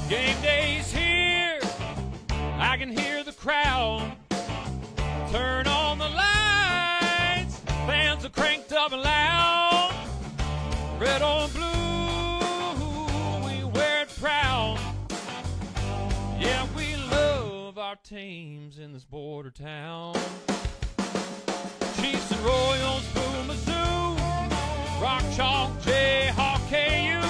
Game day's here, I can hear the crowd. Turn on the lights, fans are cranked up and loud. Red or blue, we wear it proud. Yeah, we love our teams in this border town. Chiefs and Royals, Boo Mizzou, Rock Chalk, Jayhawk, KU.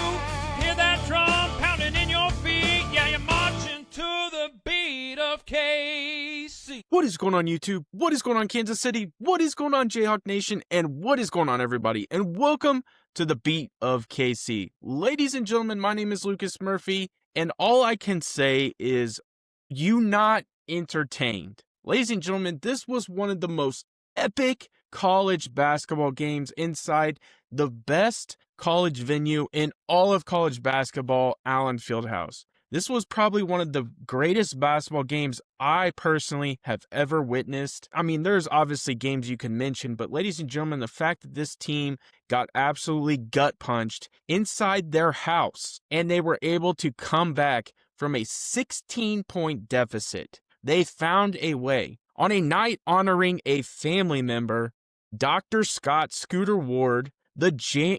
Hear that drum pounding in your feet. Yeah, you're marching to the beat of KC. What is going on, YouTube? What is going on, Kansas City? What is going on, Jayhawk Nation? And what is going on, everybody? And welcome to the beat of KC. Ladies and gentlemen, my name is Lucas Murphy, and all I can say is you not entertained. Ladies and gentlemen, this was one of the most epic college basketball games inside the best college venue in all of college basketball, Allen Fieldhouse. This was probably one of the greatest basketball games I personally have ever witnessed. I mean, there's obviously games you can mention, but ladies and gentlemen, the fact that this team got absolutely gut punched inside their house and they were able to come back from a 16-point deficit. They found a way. On a night honoring a family member, Dr. Scott Scooter Ward, the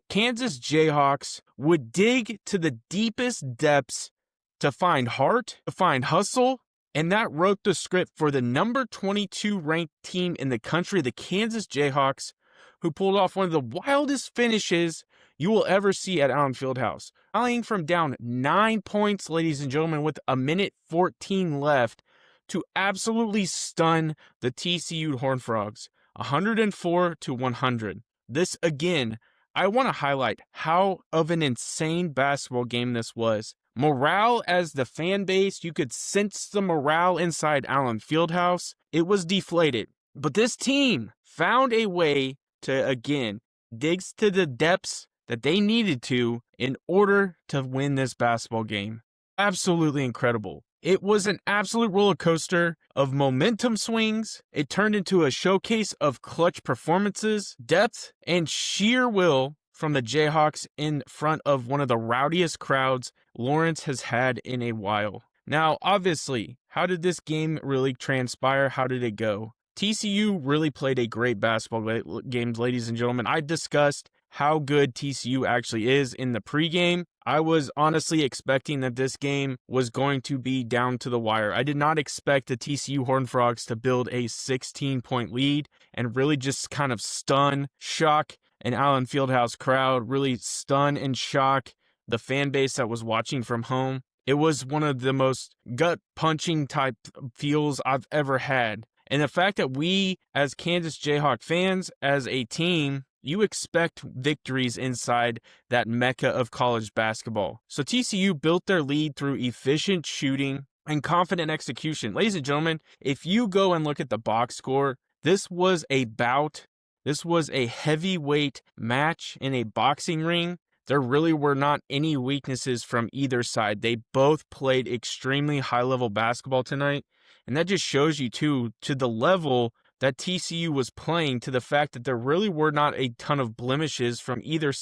Kansas Jayhawks would dig to the deepest depths to find heart, to find hustle, and that wrote the script for the number 22 ranked team in the country, the Kansas Jayhawks, who pulled off one of the wildest finishes you will ever see at Allen Fieldhouse. Rallying from down 9 points, ladies and gentlemen, with a minute 14 left, to absolutely stun the TCU Horned Frogs, 104-100. This, again, I want to highlight how of an insane basketball game this was. Morale as the fan base, you could sense the morale inside Allen Fieldhouse. It was deflated. But this team found a way to, again, dig to the depths that they needed to in order to win this basketball game. Absolutely incredible. It was an absolute roller coaster of momentum swings. It turned into a showcase of clutch performances, depth, and sheer will from the Jayhawks in front of one of the rowdiest crowds Lawrence has had in a while. Now, obviously, how did this game really transpire? How did it go? TCU really played a great basketball game, ladies and gentlemen. I discussed how good TCU actually is in the pregame. I was honestly expecting that this game was going to be down to the wire. I did not expect the TCU Horned Frogs to build a 16-point lead and really just kind of stun, shock an Allen Fieldhouse crowd, really stun and shock the fan base that was watching from home. It was one of the most gut-punching type feels I've ever had. And the fact that we, as Kansas Jayhawk fans, as a team, you expect victories inside that mecca of college basketball. So TCU built their lead through efficient shooting and confident execution. Ladies and gentlemen, if you go and look at the box score, this was a bout. This was a heavyweight match in a boxing ring. There really were not any weaknesses from either side. They both played extremely high-level basketball tonight. And that just shows you, too, to the level that TCU was playing, to the fact that there really were not a ton of blemishes from either.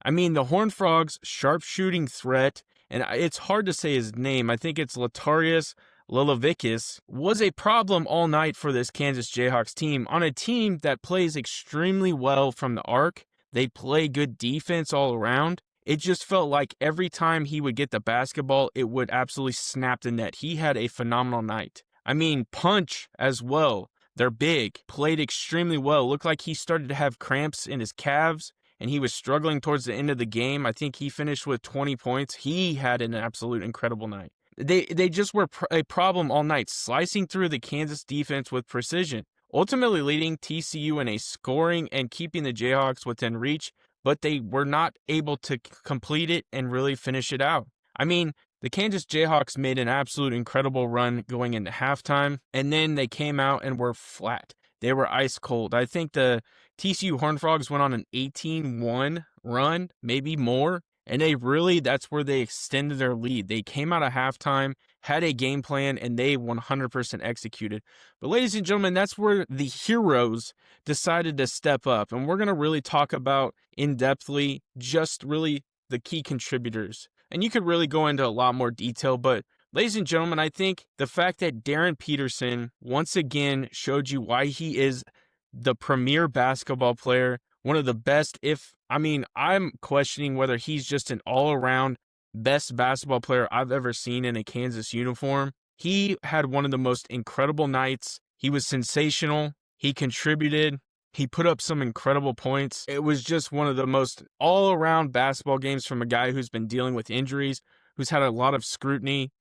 I mean, the Horned Frogs' sharpshooting threat, and it's hard to say his name, I think it's Latarius Lilovikis, was a problem all night for this Kansas Jayhawks team, on a team that plays extremely well from the arc. They play good defense all around. It just felt like every time he would get the basketball, it would absolutely snap the net. He had a phenomenal night. I mean, Punch as well. They're big, played extremely well. Looked like he started to have cramps in his calves, and he was struggling towards the end of the game. I think he finished with 20 points. He had an absolute incredible night. They just were a problem all night, slicing through the Kansas defense with precision, ultimately leading TCU in a scoring and keeping the Jayhawks within reach, but they were not able to complete it and really finish it out. I mean, the Kansas Jayhawks made an absolute incredible run going into halftime, and then they came out and were flat. They were ice cold. I think the TCU Horned Frogs went on an 18-1 run, maybe more, and that's where they extended their lead. They came out of halftime, had a game plan, and they 100% executed. But ladies and gentlemen, that's where the heroes decided to step up, and we're going to really talk about in-depthly just really the key contributors. And you could really go into a lot more detail, but ladies and gentlemen, I think the fact that Darryn Peterson once again showed you why he is the premier basketball player, one of the best, I'm questioning whether he's just an all-around best basketball player I've ever seen in a Kansas uniform. He had one of the most incredible nights. He was sensational. He contributed. He put up some incredible points. It was just one of the most all-around basketball games from a guy who's been dealing with injuries, who's had a lot of scrutiny.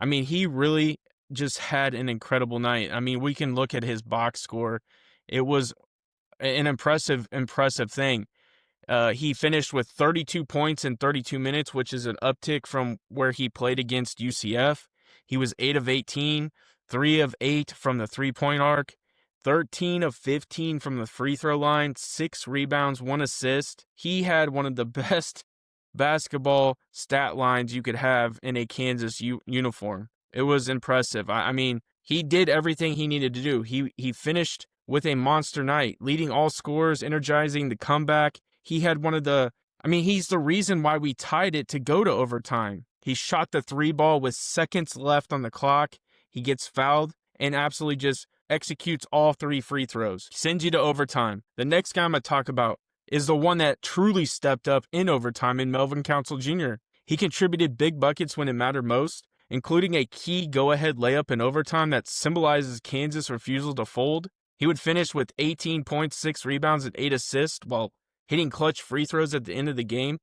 He really just had an incredible night. We can look at his box score. It was an impressive thing. He finished with 32 points in 32 minutes, which is an uptick from where he played against UCF. He was 8 of 18, 3 of 8 from the three-point arc, 13 of 15 from the free throw line, 6 rebounds, 1 assist. He had one of the best basketball stat lines you could have in a Kansas uniform. It was impressive. He did everything he needed to do. He finished with a monster night, leading all scorers, energizing the comeback. He had he's the reason why we tied it to go to overtime. He shot the 3 ball with seconds left on the clock. He gets fouled and absolutely just executes all 3 free throws. Sends you to overtime. The next guy I'm going to talk about is the one that truly stepped up in overtime in Melvin Council Jr. He contributed big buckets when it mattered most, including a key go-ahead layup in overtime that symbolizes Kansas' refusal to fold. He would finish with 18 points, 6 rebounds, and 8 assists while hitting clutch free throws at the end of the game.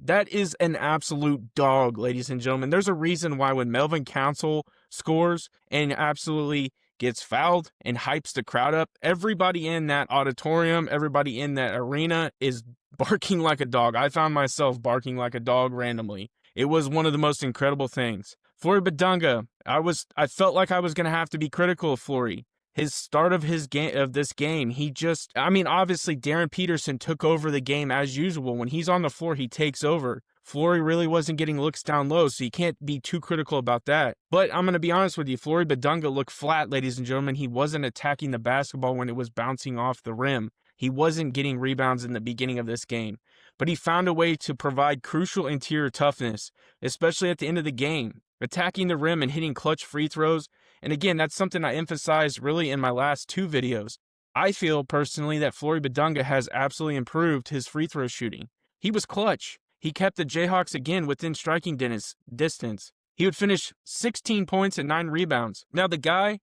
That is an absolute dog, ladies and gentlemen. There's a reason why when Melvin Council scores and absolutely gets fouled and hypes the crowd up, everybody in that auditorium, everybody in that arena is barking like a dog. I found myself barking like a dog randomly. It was one of the most incredible things. Flory Bidunga, I felt like I was going to have to be critical of Flory. His start of this game, obviously Darryn Peterson took over the game as usual. When he's on the floor, he takes over. Flory really wasn't getting looks down low, so you can't be too critical about that. But I'm going to be honest with you, Flory Bidunga looked flat, ladies and gentlemen. He wasn't attacking the basketball when it was bouncing off the rim. He wasn't getting rebounds in the beginning of this game. But he found a way to provide crucial interior toughness, especially at the end of the game, attacking the rim and hitting clutch free throws. And again, that's something I emphasized really in my last 2 videos. I feel personally that Flory Bidunga has absolutely improved his free throw shooting. He was clutch. He kept the Jayhawks again within striking distance. He would finish 16 points and 9 rebounds. Now, the guy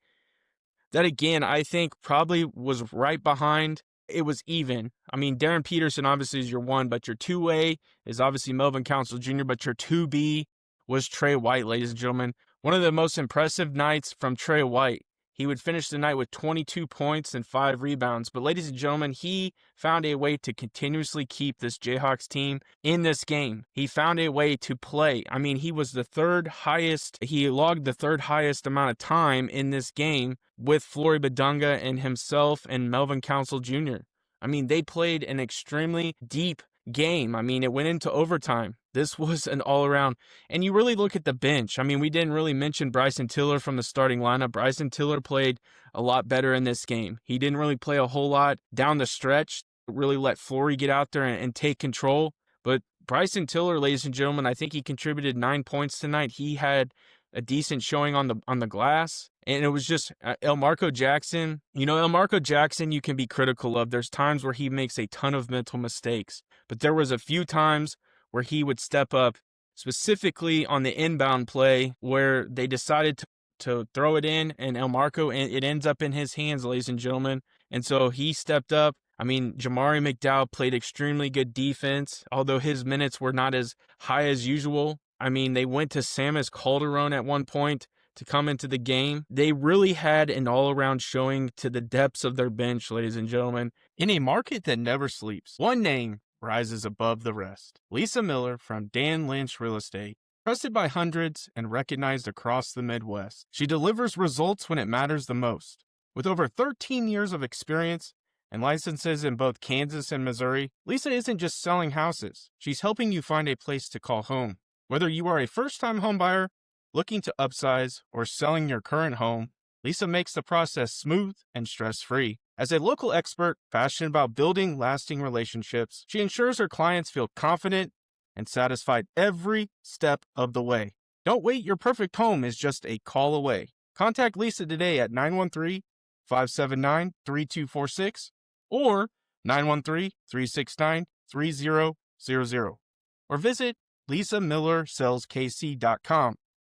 that, again, I think probably was right behind, it was even. Darryn Peterson obviously is your 1, but your 2A is obviously Melvin Council Jr., but your 2B was Tre White, ladies and gentlemen. One of the most impressive nights from Tre White. He would finish the night with 22 points and 5 rebounds. But ladies and gentlemen, he found a way to continuously keep this Jayhawks team in this game. He found a way to play. He was the 3rd highest. He logged the 3rd highest amount of time in this game with Flory Bidunga and himself and Melvin Council Jr. They played an extremely deep game. It went into overtime. This was an all-around. And you really look at the bench. We didn't really mention Bryson Tiller from the starting lineup. Bryson Tiller played a lot better in this game. He didn't really play a whole lot down the stretch, really let Flory get out there and take control. But Bryson Tiller, ladies and gentlemen, I think he contributed 9 points tonight. He had a decent showing on the glass. And it was just Elmarko Jackson. Elmarko Jackson you can be critical of. There's times where he makes a ton of mental mistakes. But there was a few times where he would step up, specifically on the inbound play where they decided to throw it in, and Elmarko, and it ends up in his hands, ladies and gentlemen. And so he stepped up. Jamari McDowell played extremely good defense, although his minutes were not as high as usual. They went to Samus Calderon at one point to come into the game. They really had an all-around showing to the depths of their bench, ladies and gentlemen. In a market that never sleeps, one name rises above the rest. Lisa Miller from Dan Lynch Real Estate. Trusted by hundreds and recognized across the Midwest, she delivers results when it matters the most. With over 13 years of experience and licenses in both Kansas and Missouri, Lisa isn't just selling houses. She's helping you find a place to call home. Whether you are a first-time homebuyer, looking to upsize, or selling your current home, Lisa makes the process smooth and stress-free. As a local expert passionate about building lasting relationships, she ensures her clients feel confident and satisfied every step of the way. Don't wait, your perfect home is just a call away. Contact Lisa today at 913-579-3246 or 913-369-3000 or visit lisamillersaleskc.com.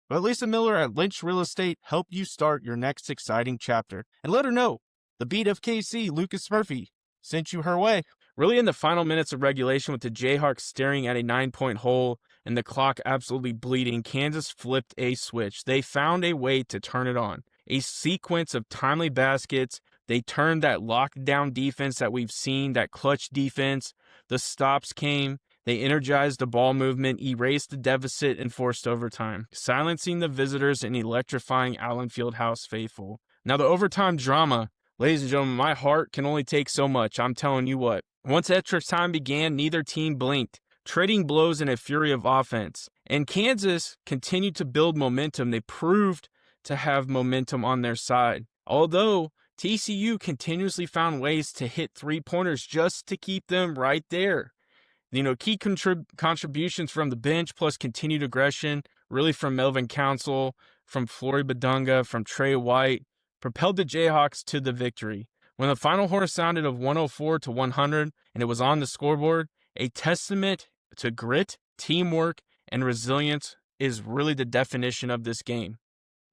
Let Lisa Miller at Lynch Real Estate help you start your next exciting chapter. And let her know the beat of KC, Lucas Murphy, sent you her way. Really in the final minutes of regulation with the Jayhawks staring at a 9-point hole and the clock absolutely bleeding, Kansas flipped a switch. They found a way to turn it on. A sequence of timely baskets. They turned that lockdown defense that we've seen, that clutch defense. The stops came. They energized the ball movement, erased the deficit, and forced overtime, silencing the visitors and electrifying Allen Fieldhouse faithful. Now, the overtime drama, ladies and gentlemen, my heart can only take so much. I'm telling you what. Once extra time began, neither team blinked, trading blows in a fury of offense. And Kansas continued to build momentum. They proved to have momentum on their side. Although TCU continuously found ways to hit three-pointers just to keep them right there. You know, key contributions from the bench plus continued aggression, really from Melvin Council, from Flory Badunga, from Tre White, propelled the Jayhawks to the victory. When the final horn sounded of 104-100 and it was on the scoreboard, a testament to grit, teamwork, and resilience is really the definition of this game.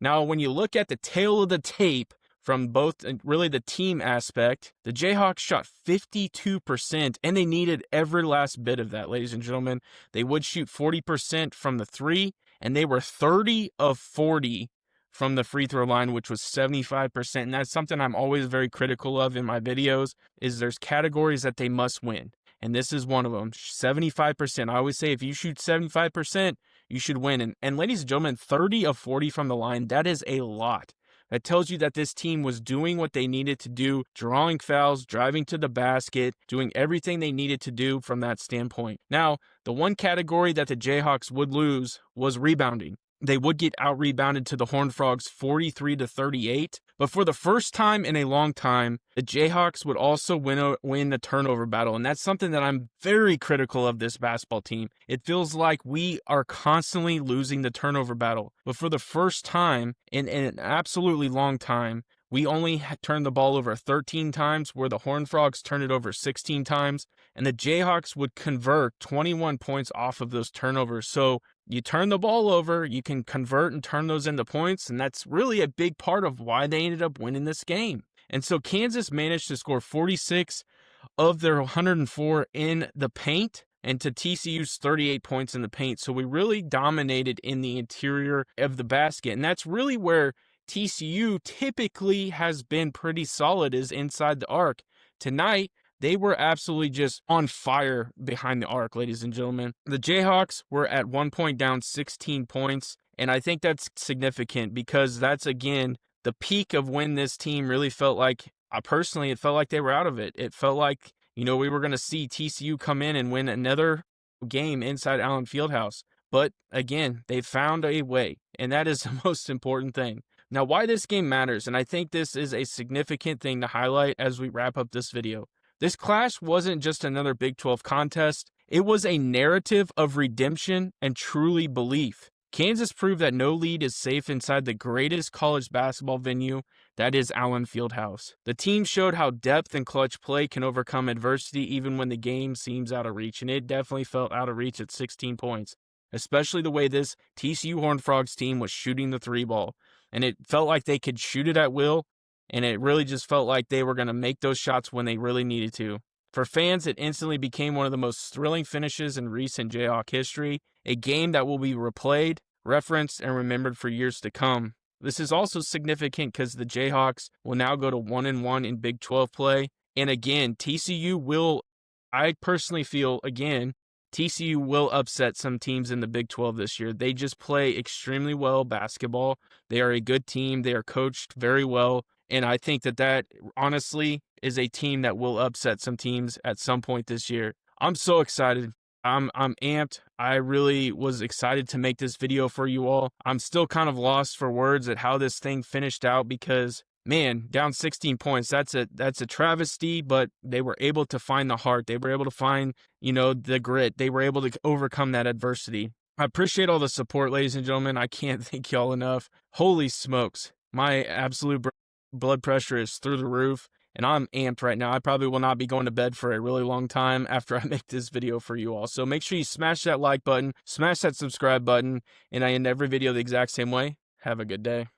Now, when you look at the tail of the tape from both really the team aspect, the Jayhawks shot 52%, and they needed every last bit of that, ladies and gentlemen. They would shoot 40% from the three, and they were 30 of 40 from the free throw line, which was 75%. And that's something I'm always very critical of in my videos, is there's categories that they must win. And this is one of them, 75%. I always say if you shoot 75%, you should win. And ladies and gentlemen, 30 of 40 from the line, that is a lot. That tells you that this team was doing what they needed to do, drawing fouls, driving to the basket, doing everything they needed to do from that standpoint. Now, the one category that the Jayhawks would lose was rebounding. They would get out-rebounded to the Horned Frogs 43-38, but for the first time in a long time, the Jayhawks would also win the turnover battle, and that's something that I'm very critical of this basketball team. It feels like we are constantly losing the turnover battle, but for the first time in an absolutely long time, we only turned the ball over 13 times, where the Horned Frogs turned it over 16 times, and the Jayhawks would convert 21 points off of those turnovers. So you turn the ball over, you can convert and turn those into points, and that's really a big part of why they ended up winning this game. And so Kansas managed to score 46 of their 104 in the paint, and to TCU's 38 points in the paint. So we really dominated in the interior of the basket, and that's really where TCU typically has been pretty solid, is inside the arc. Tonight, they were absolutely just on fire behind the arc, ladies and gentlemen. The Jayhawks were at 1 point down 16 points, and I think that's significant because that's, again, the peak of when this team really felt like, personally, it felt like they were out of it. It felt like, we were going to see TCU come in and win another game inside Allen Fieldhouse. But, again, they found a way, and that is the most important thing. Now, why this game matters, and I think this is a significant thing to highlight as we wrap up this video. This clash wasn't just another Big 12 contest. It was a narrative of redemption and truly belief. Kansas proved that no lead is safe inside the greatest college basketball venue, that is Allen Fieldhouse. The team showed how depth and clutch play can overcome adversity even when the game seems out of reach, and it definitely felt out of reach at 16 points, especially the way this TCU Horned Frogs team was shooting the three ball. And it felt like they could shoot it at will, and it really just felt like they were going to make those shots when they really needed to. For fans, it instantly became one of the most thrilling finishes in recent Jayhawk history, a game that will be replayed, referenced, and remembered for years to come. This is also significant because the Jayhawks will now go to 1-1 in Big 12 play. And again, I personally feel, again, TCU will upset some teams in the Big 12 this year. They just play extremely well basketball. They are a good team. They are coached very well. And I think that honestly is a team that will upset some teams at some point this year. I'm so excited. I'm amped. I really was excited to make this video for you all. I'm still kind of lost for words at how this thing finished out because, man, down 16 points. That's a travesty, but they were able to find the heart. They were able to find, the grit. They were able to overcome that adversity. I appreciate all the support, ladies and gentlemen. I can't thank y'all enough. Holy smokes. My absolute blood pressure is through the roof, and I'm amped right now. I probably will not be going to bed for a really long time after I make this video for you all. So make sure you smash that like button, smash that subscribe button, and I end every video the exact same way. Have a good day.